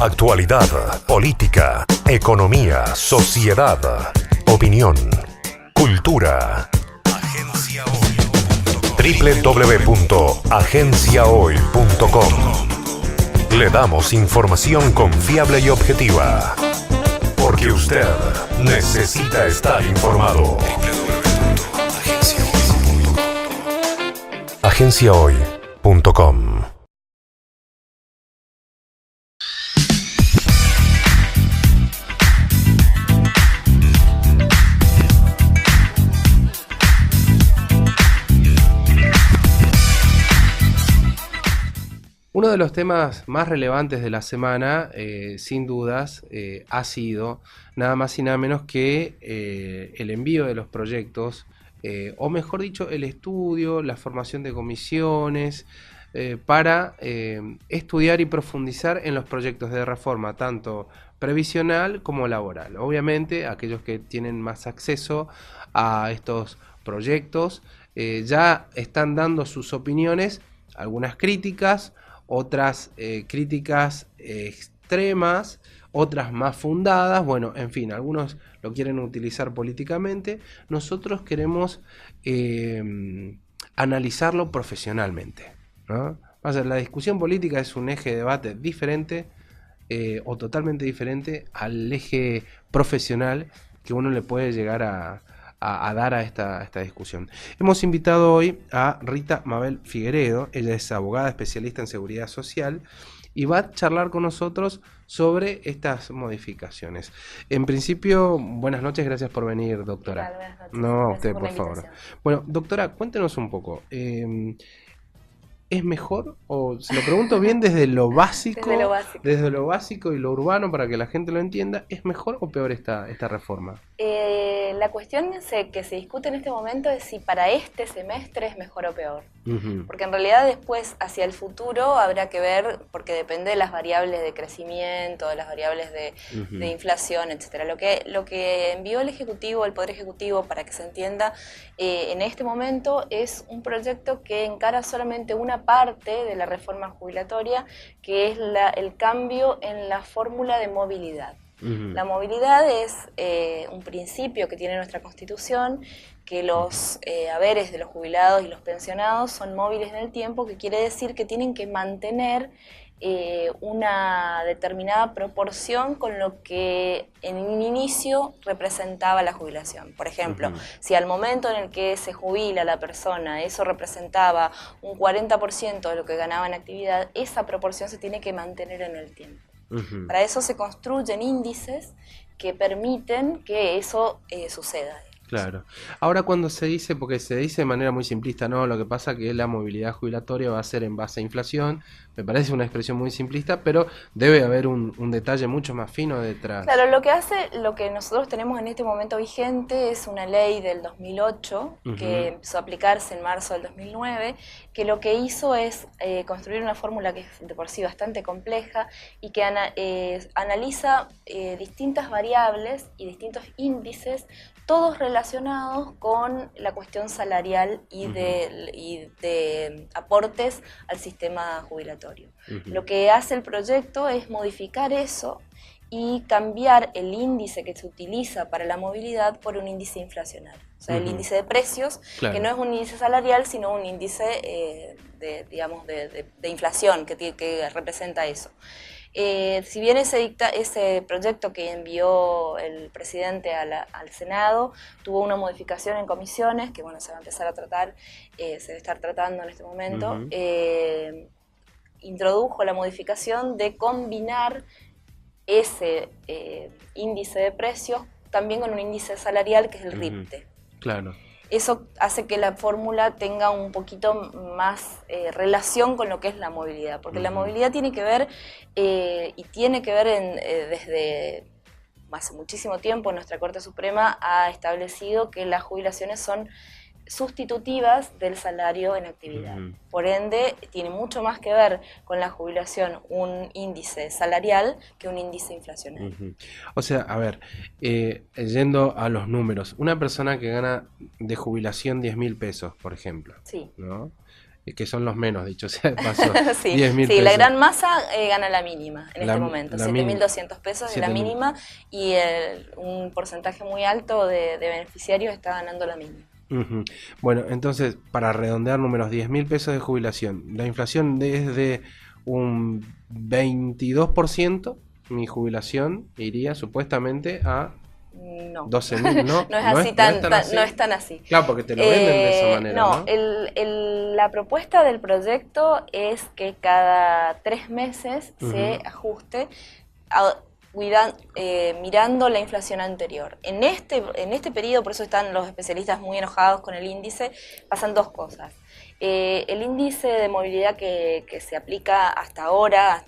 Actualidad, política, economía, sociedad, opinión, cultura. www.agenciahoy.com. Le damos información confiable y objetiva. Porque usted necesita estar informado. Agenciahoy.com. Uno de los temas más relevantes de la semana, sin dudas, ha sido nada más y nada menos que el envío de los proyectos, o mejor dicho, el estudio, la formación de comisiones, para estudiar y profundizar en los proyectos de reforma, tanto previsional como laboral. Obviamente, aquellos que tienen más acceso a estos proyectos ya están dando sus opiniones, algunas críticas, otras críticas extremas, otras más fundadas, bueno, en fin, algunos lo quieren utilizar políticamente, nosotros queremos analizarlo profesionalmente, ¿no? O sea, la discusión política es un eje de debate diferente o totalmente diferente al eje profesional que uno le puede llegar a dar a esta discusión. Hemos invitado hoy a Rita Mabel Figueredo. Ella es abogada especialista en seguridad social y va a charlar con nosotros sobre estas modificaciones. En principio, buenas noches, gracias por venir, doctora. Buenas noches. No, a usted, Gracias por favor. Bueno, doctora, cuéntenos un poco. ¿Es mejor? O se lo pregunto bien desde lo básico, desde lo básico y lo urbano para que la gente lo entienda. ¿Es mejor o peor esta reforma? La cuestión que se discute en este momento es si para este semestre es mejor o peor. Porque en realidad después, hacia el futuro, habrá que ver, porque depende de las variables de crecimiento, de las variables de inflación, etcétera. Lo que envió el Ejecutivo, el Poder Ejecutivo, para que se entienda, en este momento es un proyecto que encara solamente una parte de la reforma jubilatoria, que es el cambio en la fórmula de movilidad. La movilidad es un principio que tiene nuestra Constitución, que los haberes de los jubilados y los pensionados son móviles en el tiempo, que quiere decir que tienen que mantener una determinada proporción con lo que en un inicio representaba la jubilación. Por ejemplo, si al momento en el que se jubila la persona eso representaba un 40% de lo que ganaba en actividad, esa proporción se tiene que mantener en el tiempo. Para eso se construyen índices que permiten que eso suceda. Claro. Ahora cuando se dice, porque se dice de manera muy simplista, no, lo que pasa que la movilidad jubilatoria va a ser en base a inflación, me parece una expresión muy simplista, pero debe haber un detalle mucho más fino detrás. Claro, lo que nosotros tenemos en este momento vigente es una ley del 2008, que empezó a aplicarse en marzo del 2009, que lo que hizo es construir una fórmula que es de por sí bastante compleja y que analiza distintas variables y distintos índices, todos relacionados con la cuestión salarial y de aportes al sistema jubilatorio. Lo que hace el proyecto es modificar eso y cambiar el índice que se utiliza para la movilidad por un índice inflacionario. O sea, el índice de precios, que no es un índice salarial, sino un índice de inflación que representa eso. Si bien ese proyecto que envió el presidente al Senado tuvo una modificación en comisiones, que bueno, se va a empezar a tratar, se debe estar tratando en este momento, introdujo la modificación de combinar ese índice de precios también con un índice salarial que es el RIPTE. Claro. Eso hace que la fórmula tenga un poquito más relación con lo que es la movilidad, porque la movilidad tiene que ver, desde hace muchísimo tiempo nuestra Corte Suprema ha establecido que las jubilaciones son sustitutivas del salario en actividad. Por ende, tiene mucho más que ver con la jubilación un índice salarial que un índice inflacionario. O sea, a ver, yendo a los números, una persona que gana de jubilación 10.000 pesos, por ejemplo, sí, ¿no? que son los menos, dicho sea de paso. Sí, 10.000 sí, la pesos. gran masa gana la mínima en este momento, 7.200 pesos es la 7.000. mínima y un porcentaje muy alto de beneficiarios está ganando la mínima. Bueno, entonces, para redondear números, 10.000 pesos de jubilación. La inflación es de un 22%. Mi jubilación iría supuestamente a No, 12.000, ¿no? no es así, no es tan así. Claro, porque te lo venden de esa manera, ¿no? La propuesta del proyecto es que cada 3 meses se ajuste mirando la inflación anterior. En este periodo, por eso están los especialistas muy enojados con el índice, pasan dos cosas. El índice de movilidad que se aplica hasta ahora,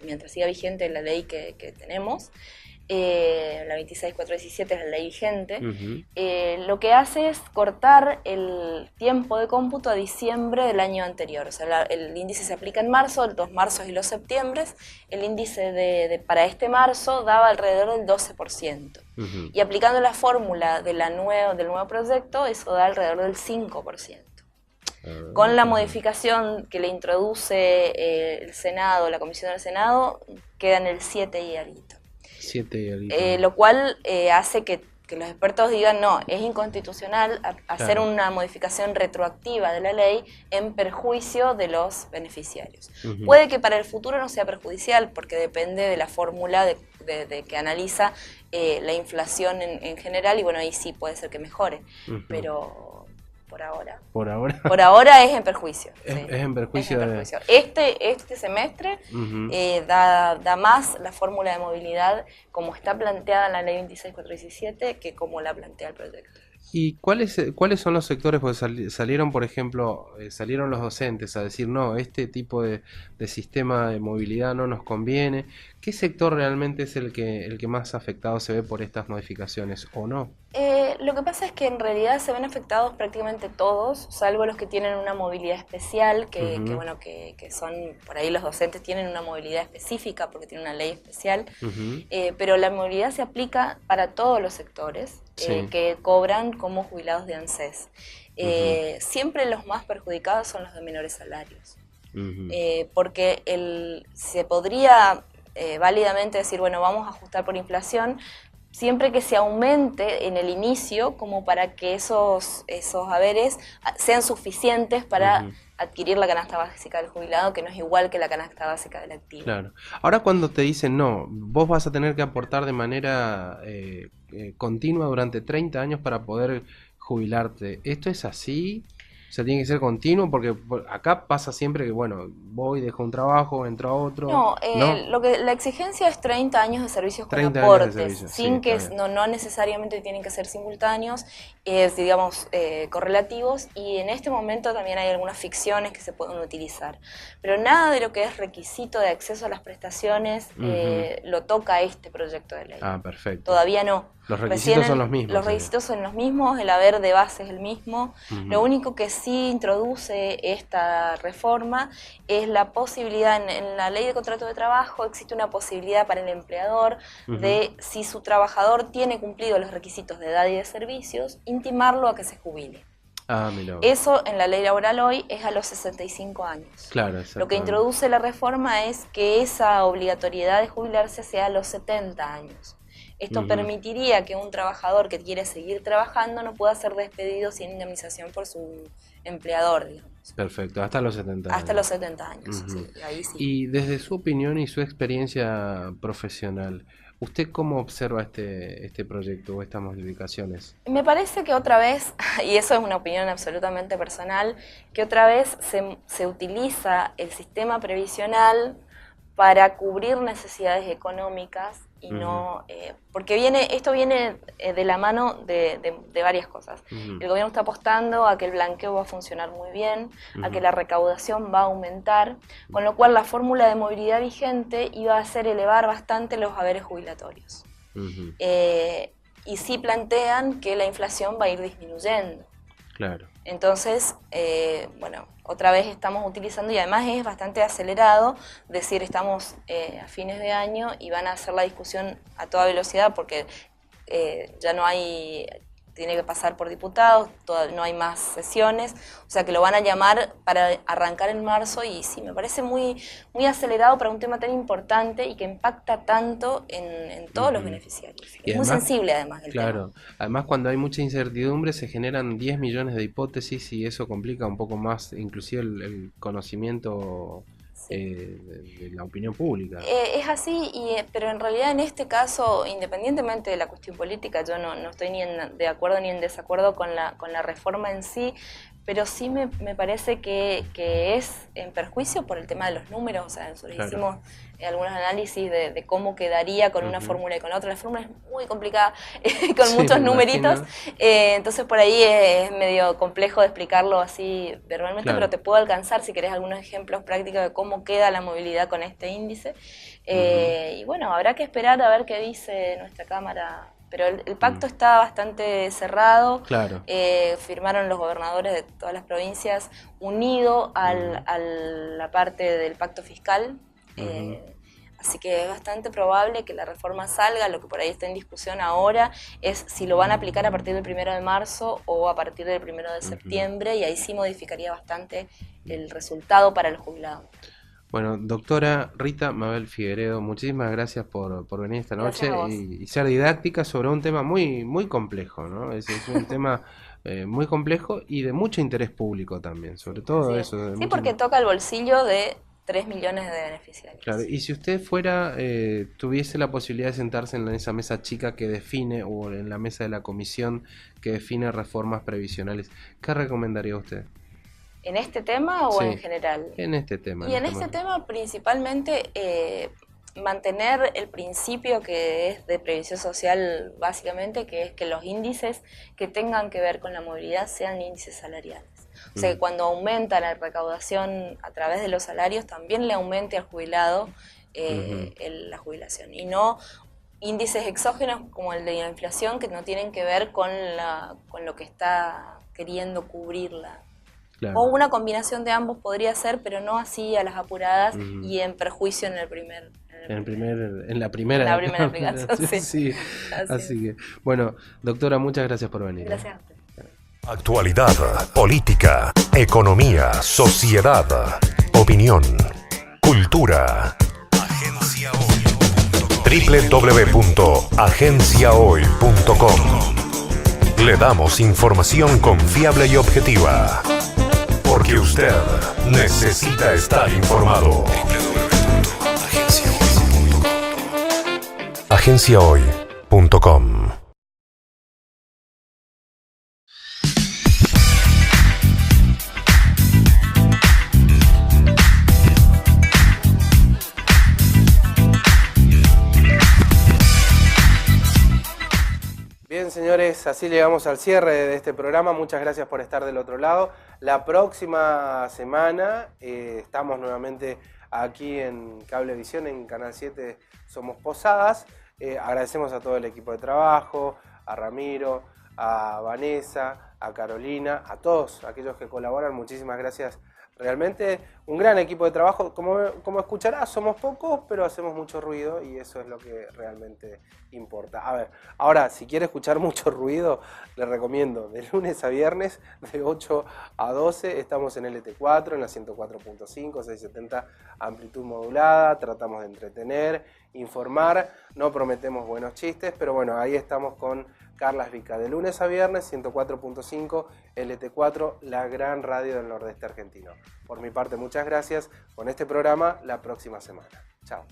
mientras siga vigente la ley que tenemos, la 26417 es la ley vigente, lo que hace es cortar el tiempo de cómputo a diciembre del año anterior. O sea, el índice se aplica en marzo, los marzos y los septiembres. El índice para este marzo daba alrededor del 12%. Y aplicando la fórmula del nuevo proyecto, eso da alrededor del 5%. Con la modificación que le introduce el Senado, la Comisión del Senado, queda en el 7 y algo. Lo cual hace que los expertos digan, no, es inconstitucional hacer una modificación retroactiva de la ley en perjuicio de los beneficiarios. Puede que para el futuro no sea perjudicial, porque depende de la fórmula de que analiza la inflación en general, y bueno, ahí sí puede ser que mejore, pero por ahora es en perjuicio. Es en perjuicio. Este semestre da más la fórmula de movilidad como está planteada en la ley 26417 que como la plantea el proyecto. ¿Y cuáles son los sectores? Porque salieron, por ejemplo, salieron los docentes a decir, no, este tipo de sistema de movilidad no nos conviene. ¿Qué sector realmente es el que más afectado se ve por estas modificaciones o no? Lo que pasa es que en realidad se ven afectados prácticamente todos, salvo los que tienen una movilidad especial, que son, por ahí los docentes tienen una movilidad específica porque tienen una ley especial, pero la movilidad se aplica para todos los sectores que cobran como jubilados de ANSES. Siempre los más perjudicados son los de menores salarios, porque se podría válidamente decir, bueno, vamos a ajustar por inflación, siempre que se aumente en el inicio como para que esos haberes sean suficientes para adquirir la canasta básica del jubilado, que no es igual que la canasta básica del activo. Claro. Ahora cuando te dicen, no, vos vas a tener que aportar de manera continua durante 30 años para poder jubilarte, ¿esto es así? O sea, tiene que ser continuo, porque acá pasa siempre que, bueno, voy, dejo un trabajo, entro a otro. No, la exigencia es 30 años de servicios con aportes, no necesariamente tienen que ser simultáneos, digamos, correlativos, y en este momento también hay algunas ficciones que se pueden utilizar. Pero nada de lo que es requisito de acceso a las prestaciones lo toca este proyecto de ley. Ah, perfecto. Todavía no. Los requisitos son los mismos. Los requisitos son los mismos, el haber de base es el mismo. Lo único que sí introduce esta reforma es la posibilidad, en la ley de contrato de trabajo existe una posibilidad para el empleador de, si su trabajador tiene cumplido los requisitos de edad y de servicios, intimarlo a que se jubile. Eso en la ley laboral hoy es a los 65 años. Claro, lo que introduce la reforma es que esa obligatoriedad de jubilarse sea a los 70 años. Esto permitiría que un trabajador que quiere seguir trabajando no pueda ser despedido sin indemnización por su empleador, digamos. Perfecto, hasta los 70 años. Hasta los 70 años, sí, ahí sí. Y desde su opinión y su experiencia profesional, ¿usted cómo observa este proyecto o estas modificaciones? Me parece que otra vez, y eso es una opinión absolutamente personal, que otra vez se utiliza el sistema previsional para cubrir necesidades económicas y no, porque esto viene de la mano de varias cosas. El gobierno está apostando a que el blanqueo va a funcionar muy bien, a que la recaudación va a aumentar, con lo cual la fórmula de movilidad vigente iba a hacer elevar bastante los haberes jubilatorios. Y sí plantean que la inflación va a ir disminuyendo. Claro. Entonces, otra vez estamos utilizando, y además es bastante acelerado, decir estamos a fines de año y van a hacer la discusión a toda velocidad porque ya no hay tiene que pasar por diputados, no hay más sesiones, o sea que lo van a llamar para arrancar en marzo y sí, me parece muy, muy acelerado para un tema tan importante y que impacta tanto en todos los beneficiarios. Y es muy sensible además el tema. Además cuando hay mucha incertidumbre se generan 10 millones de hipótesis y eso complica un poco más inclusive el conocimiento de la opinión pública. Es así, pero en realidad en este caso, independientemente de la cuestión política, yo no estoy ni de acuerdo ni en desacuerdo con la reforma en sí, pero sí me parece que es en perjuicio por el tema de los números. O sea, nosotros hicimos algunos análisis de cómo quedaría con una fórmula y con la otra. La fórmula es muy complicada, con muchos numeritos, entonces por ahí es medio complejo de explicarlo así verbalmente, pero te puedo alcanzar si querés algunos ejemplos prácticos de cómo queda la movilidad con este índice. Y bueno, habrá que esperar a ver qué dice nuestra Cámara. Pero el pacto está bastante cerrado, firmaron los gobernadores de todas las provincias unido a la parte del pacto fiscal, así que es bastante probable que la reforma salga. Lo que por ahí está en discusión ahora es si lo van a aplicar a partir del 1 de marzo o a partir del 1 de septiembre, y ahí sí modificaría bastante el resultado para los jubilados. Bueno, doctora Rita Mabel Figueredo, muchísimas gracias por venir esta noche y ser didáctica sobre un tema muy, muy complejo, ¿no? Es un tema muy complejo y de mucho interés público también, sobre todo eso. Sí, porque toca el bolsillo de 3 millones de beneficiarios. Claro, y si usted tuviese la posibilidad de sentarse en esa mesa chica que define, o en la mesa de la comisión que define reformas previsionales, ¿qué recomendaría usted? ¿En este tema o en general? En este tema. Y en este tema principalmente mantener el principio que es de previsión social básicamente, que es que los índices que tengan que ver con la movilidad sean índices salariales. O sea, que cuando aumenta la recaudación a través de los salarios, también le aumente al jubilado la jubilación. Y no índices exógenos como el de la inflación, que no tienen que ver con lo que está queriendo cubrirla. Claro. O una combinación de ambos podría ser, pero no así a las apuradas y en perjuicio en la primera aplicación. Sí. Así que, bueno, doctora, muchas gracias por venir. Gracias a usted. Actualidad, política, economía, sociedad, opinión, cultura. www.agenciahoy.com. Le damos información confiable y objetiva. Porque usted necesita estar informado. Agenciahoy.com. Bien, señores, así llegamos al cierre de este programa. Muchas gracias por estar del otro lado. La próxima semana estamos nuevamente aquí en Cablevisión, en Canal 7 Somos Posadas. Agradecemos a todo el equipo de trabajo, a Ramiro, a Vanessa, a Carolina, a todos aquellos que colaboran. Muchísimas gracias. Realmente un gran equipo de trabajo. Como escucharás, somos pocos, pero hacemos mucho ruido y eso es lo que realmente importa. A ver, ahora, si quiere escuchar mucho ruido, le recomiendo de lunes a viernes, de 8 a 12, estamos en LT4, en la 104.5, 670 amplitud modulada. Tratamos de entretener, informar, no prometemos buenos chistes, pero bueno, ahí estamos con Carlas Vica, de lunes a viernes, 104.5, LT4, la gran radio del nordeste argentino. Por mi parte, muchas gracias. Con este programa, la próxima semana. Chao.